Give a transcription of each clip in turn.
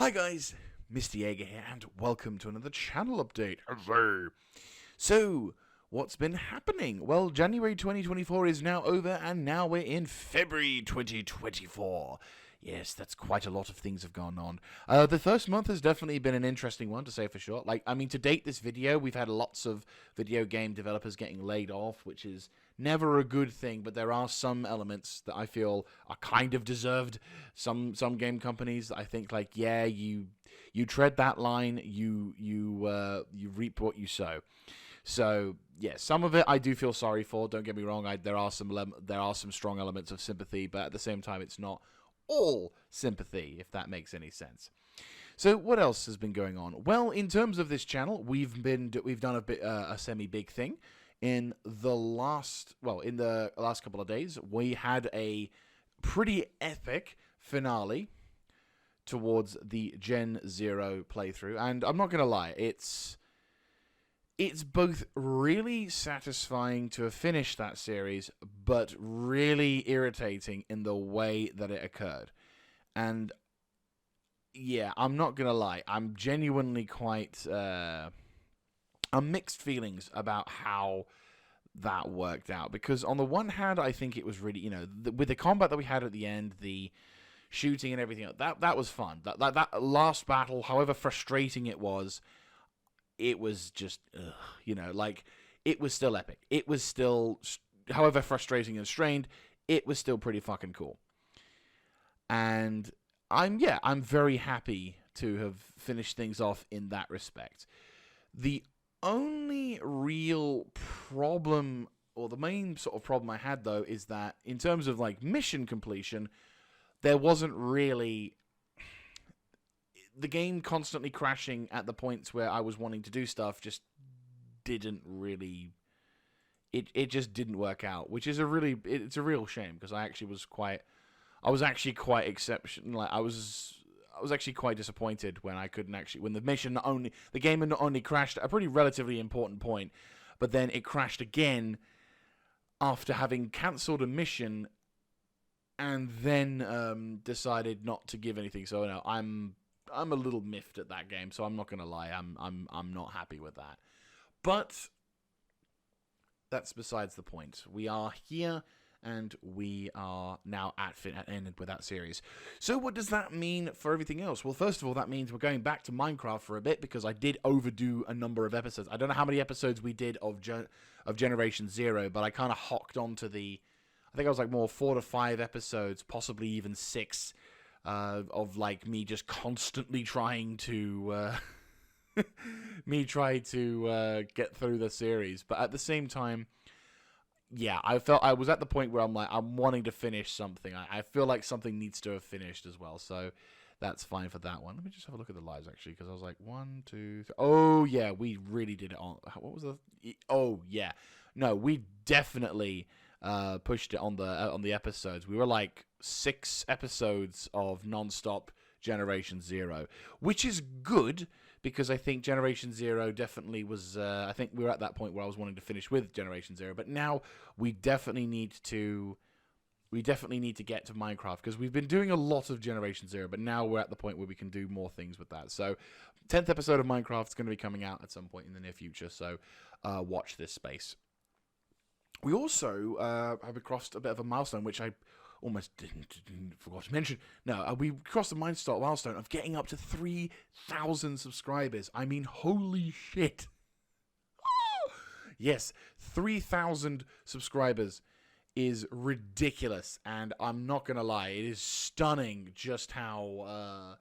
Hi guys, Mr. Jaeger here, and welcome to another channel update. Hello. So, what's been happening? Well, January 2024 is now over, and now we're in February 2024. Yes, that's quite a lot of things have gone on. The first month has definitely been an interesting one, to say for sure. To date this video, we've had lots of video game developers getting laid off, which is never a good thing, but there are some elements that I feel are kind of deserved. Some game companies, I think, you tread that line, you reap what you sow. So yeah, some of it I do feel sorry for. Don't get me wrong. There are some strong elements of sympathy, but at the same time, it's not all sympathy, if that makes any sense. So what else has been going on? Well, in terms of this channel, we've done a semi-big thing. In the last couple of days, we had a pretty epic finale towards the Gen 0 playthrough, and I'm not gonna lie, it's both really satisfying to have finished that series, but really irritating in the way that it occurred. And yeah, I'm not gonna lie, I'm genuinely quite I'm mixed feelings about how that worked out, because on the one hand, I think it was really, with the combat that we had at the end, the shooting and everything, that was fun. That last battle, however frustrating it was just, it was still epic. It was still, however frustrating and strained, it was still pretty fucking cool. And I'm very happy to have finished things off in that respect. The only real problem, or the main sort of problem I had, though, is that in terms of mission completion, there wasn't really the game constantly crashing at the points where I was wanting to do stuff. Just didn't really, it just didn't work out, which is it's a real shame, because I was actually quite exceptional. I was actually quite disappointed when I couldn't actually, when the game had not only crashed at a pretty relatively important point, but then it crashed again after having cancelled a mission and then decided not to give anything. So no, I'm a little miffed at that game, so I'm not gonna lie, I'm not happy with that. But that's besides the point. We are here, and we are now at ended with that series. So what does that mean for everything else? Well, first of all, that means we're going back to Minecraft for a bit, because I did overdo a number of episodes. I don't know how many episodes we did of Generation 0, but I kind of hocked onto I think I was more 4 to 5 episodes, possibly even 6, of me just constantly trying to get through the series. But at the same time, yeah, I was at the point where I'm wanting to finish something. I feel like something needs to have finished as well, so that's fine for that one. Let me just have a look at the lives, actually, because I was like, 1, 2, 3. Oh yeah, we really did it on. What was the? Oh yeah, no, we definitely pushed it on the episodes. We were 6 episodes of non-stop Generation 0, which is good, because I think Generation 0 definitely was, I think we were at that point where I was wanting to finish with Generation 0, but now we definitely need to get to Minecraft, because we've been doing a lot of Generation 0, but now we're at the point where we can do more things with that. So 10th episode of Minecraft is going to be coming out at some point in the near future, so watch this space. We also have crossed a bit of a milestone, which I almost forgot to mention. No, we crossed the milestone of getting up to 3,000 subscribers. I mean, holy shit. Yes, 3,000 subscribers is ridiculous, and I'm not gonna lie, it is stunning just how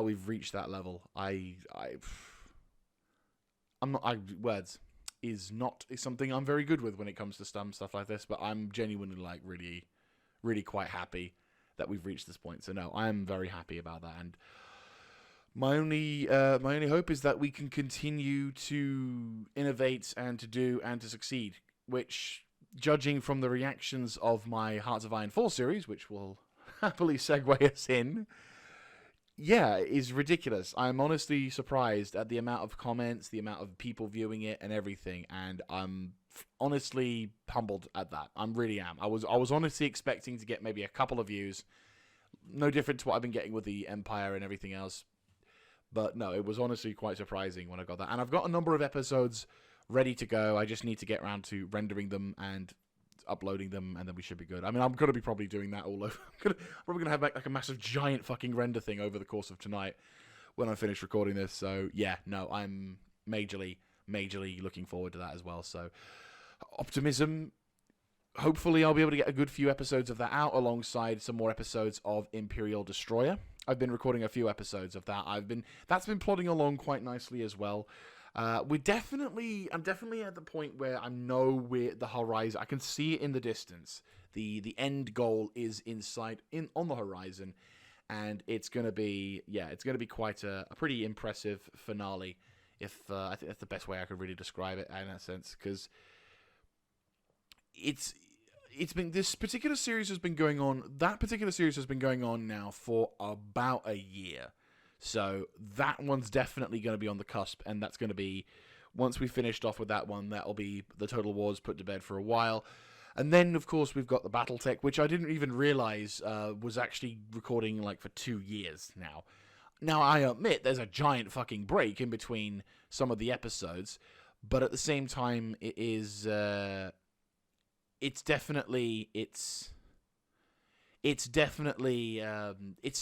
we've reached that level. Words is something I'm very good with when it comes to stuff like this, but I'm genuinely really quite happy that we've reached this point. So no, I'm very happy about that, and my only hope is that we can continue to innovate and to do and to succeed, which, judging from the reactions of my Hearts of Iron 4 series, which will happily segue us in, yeah, is ridiculous. I'm honestly surprised at the amount of comments, the amount of people viewing it, and everything, and I'm honestly humbled at that. I really am. I was honestly expecting to get maybe a couple of views, no different to what I've been getting with the Empire and everything else. But no, it was honestly quite surprising when I got that. And I've got a number of episodes ready to go. I just need to get around to rendering them and uploading them, and then we should be good. I mean, I'm going to be probably doing that all over. I'm probably going to have like a massive giant fucking render thing over the course of tonight when I finish recording this. So yeah, no, I'm majorly looking forward to that as well. So optimism. Hopefully I'll be able to get a good few episodes of that out alongside some more episodes of Imperial Destroyer. I've been recording a few episodes of that. That's been plodding along quite nicely as well. I'm definitely at the point where I know where the horizon. I can see it in the distance. The end goal is on the horizon, and it's gonna be quite a pretty impressive finale. I think that's the best way I could really describe it in that sense, because this particular series has been going on. That particular series has been going on now for about a year. So that one's definitely going to be on the cusp, and that's going to be, once we finished off with that one, that'll be the Total Wars put to bed for a while. And then, of course, we've got the Battletech, which I didn't even realize was actually recording like for 2 years now. Now, I admit there's a giant fucking break in between some of the episodes, but at the same time, it is... It's definitely it's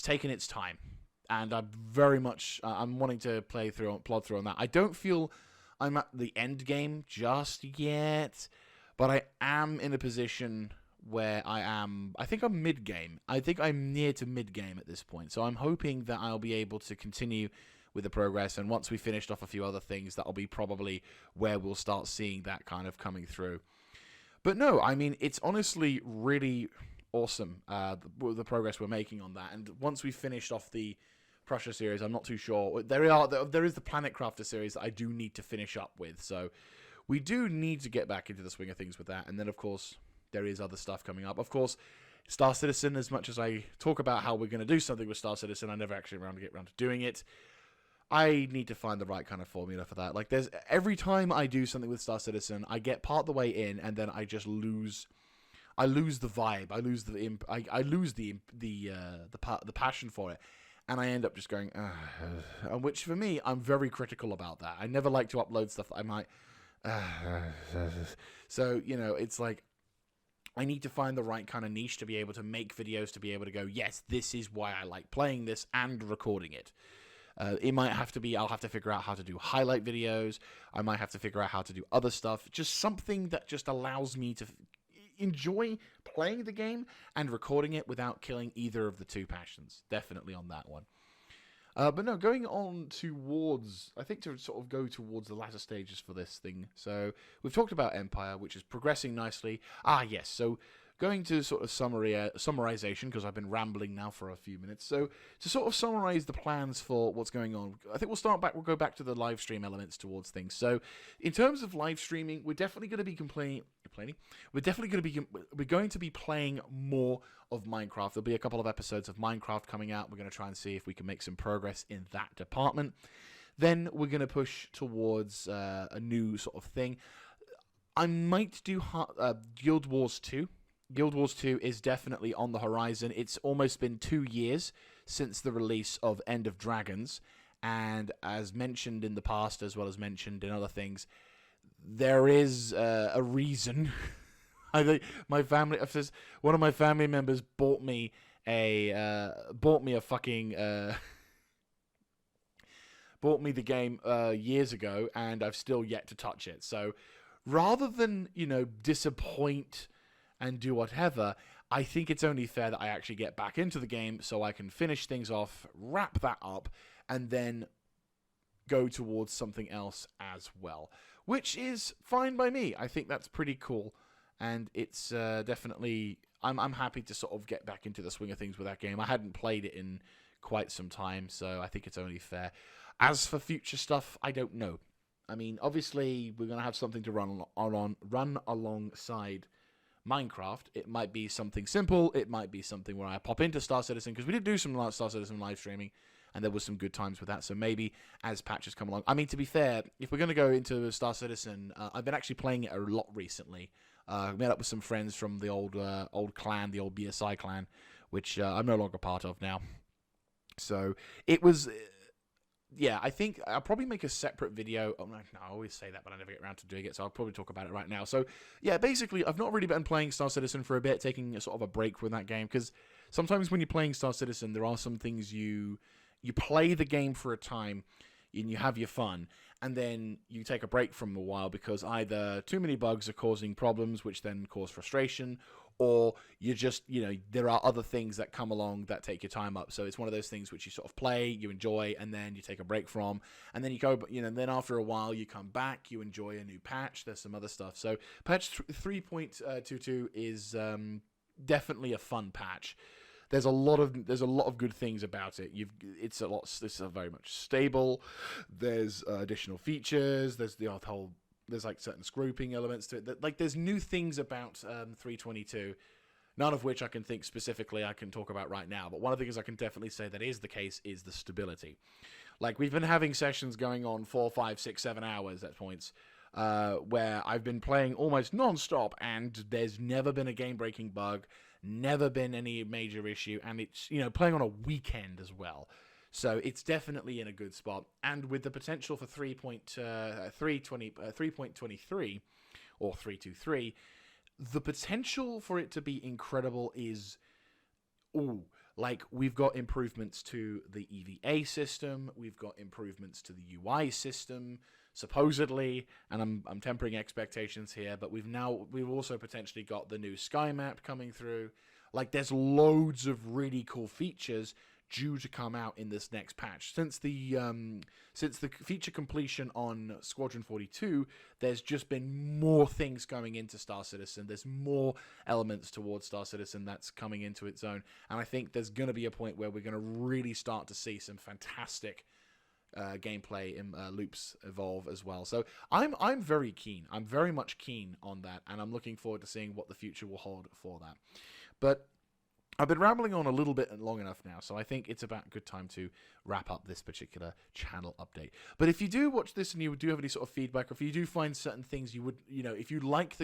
taken its time, and I'm very much I'm wanting to plod through on that. I don't feel I'm at the end game just yet, but I am in a position where I think I'm mid game. I think I'm near to mid game at this point. So I'm hoping that I'll be able to continue with the progress, and once we finished off a few other things, that'll be probably where we'll start seeing that kind of coming through. But no, I mean, it's honestly really awesome, the progress we're making on that. And once we finished off the Prussia series, I'm not too sure. There is the Planet Crafter series that I do need to finish up with. So we do need to get back into the swing of things with that. And then, of course, there is other stuff coming up. Of course, Star Citizen, as much as I talk about how we're going to do something with Star Citizen, I never actually get around to doing it. I need to find the right kind of formula for that. Like, every time I do something with Star Citizen, I get part the way in, and then I just lose. I lose the vibe. I lose the passion for it, and I end up just going. And which for me, I'm very critical about that. I never like to upload stuff that I might. So it's like, I need to find the right kind of niche to be able to make videos, to be able to go, yes, this is why I like playing this and recording it. It might have to be, I'll have to figure out how to do highlight videos. I might have to figure out how to do other stuff. Just something that just allows me to enjoy playing the game and recording it without killing either of the two passions. Definitely on that one. But no, going on towards, I think to sort of go towards the latter stages for this thing. So we've talked about Empire, which is progressing nicely. Yes, so going to sort of summarization, because I've been rambling now for a few minutes. So to sort of summarize the plans for what's going on, I think we'll go back to the live stream elements towards things. So in terms of live streaming, we're definitely going to be we're going to be playing more of Minecraft. There'll be a couple of episodes of Minecraft coming out. We're going to try and see if we can make some progress in that department. Then we're going to push towards a new sort of thing. I might do Guild Wars 2. Guild Wars 2 is definitely on the horizon. It's almost been 2 years since the release of End of Dragons, and as mentioned in the past, as well as mentioned in other things, there is a reason. I think one of my family members bought me the game years ago, and I've still yet to touch it. So rather than disappoint and do whatever, I think it's only fair that I actually get back into the game so I can finish things off, wrap that up, and then go towards something else as well, which is fine by me. I think that's pretty cool, and it's definitely, I'm happy to sort of get back into the swing of things with that game. I hadn't played it in quite some time, so I think it's only fair. As for future stuff, I don't know. I mean, obviously, we're going to have something to run alongside Minecraft. It might be something simple. It might be something where I pop into Star Citizen, because we did do some Star Citizen live streaming, and there was some good times with that. So maybe as patches come along. I mean, to be fair, if we're going to go into Star Citizen, I've been actually playing it a lot recently. I met up with some friends from the old clan, the old BSI clan, which I'm no longer part of now. So it was yeah, I think I'll probably make a separate video. Oh, no, I always say that, but I never get around to doing it, so I'll probably talk about it right now. So, yeah, basically, I've not really been playing Star Citizen for a bit, taking a sort of a break from that game, because sometimes when you're playing Star Citizen, there are some things you play the game for a time, and you have your fun, and then you take a break from a while because either too many bugs are causing problems, which then cause frustration, or you just, there are other things that come along that take your time up. So it's one of those things which you sort of play, you enjoy, and then you take a break from, and then you go, then after a while you come back, you enjoy a new patch, there's some other stuff. So patch 3.22 is definitely a fun patch. There's a lot of good things about it. It's a very much stable. There's additional features. There's the whole. There's like certain grouping elements to it. Like there's new things about 322, none of which I can think specifically I can talk about right now. But one of the things I can definitely say that is the case is the stability. Like we've been having sessions going on 4, 5, 6, 7 hours at points. Where I've been playing almost non-stop, and there's never been a game-breaking bug, never been any major issue, and it's playing on a weekend as well. So it's definitely in a good spot, and with the potential for 3.23 or 323, the potential for it to be incredible is, like we've got improvements to the EVA system, we've got improvements to the UI system, supposedly, and I'm tempering expectations here, but we've also potentially got the new sky map coming through. Like there's loads of really cool features due to come out in this next patch. Since the feature completion on Squadron 42, there's just been more things going into Star Citizen. There's more elements towards Star Citizen that's coming into its own, and I think there's going to be a point where we're going to really start to see some fantastic gameplay loops evolve as well. So I'm very keen. I'm very much keen on that, and I'm looking forward to seeing what the future will hold for that. But I've been rambling on a little bit long enough now, so I think it's about a good time to wrap up this particular channel update. But if you do watch this and you do have any sort of feedback, or if you do find certain things you would, if you like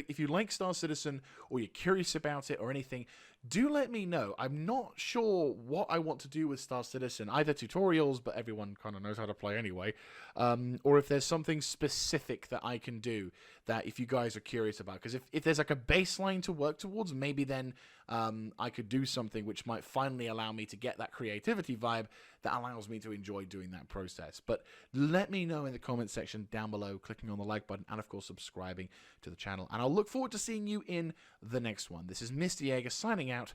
Star Citizen, or you're curious about it or anything, do let me know. I'm not sure what I want to do with Star Citizen, either tutorials, but everyone kind of knows how to play anyway, or if there's something specific that I can do that if you guys are curious about. Because if there's like a baseline to work towards, maybe then I could do something which might finally allow me to get that creativity vibe that allows me to enjoy doing that process. But let me know in the comment section down below, clicking on the like button, and of course subscribing to the channel. And I'll look forward to seeing you in the next one. This is Mr. Jaeger signing out.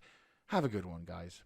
Have a good one, guys.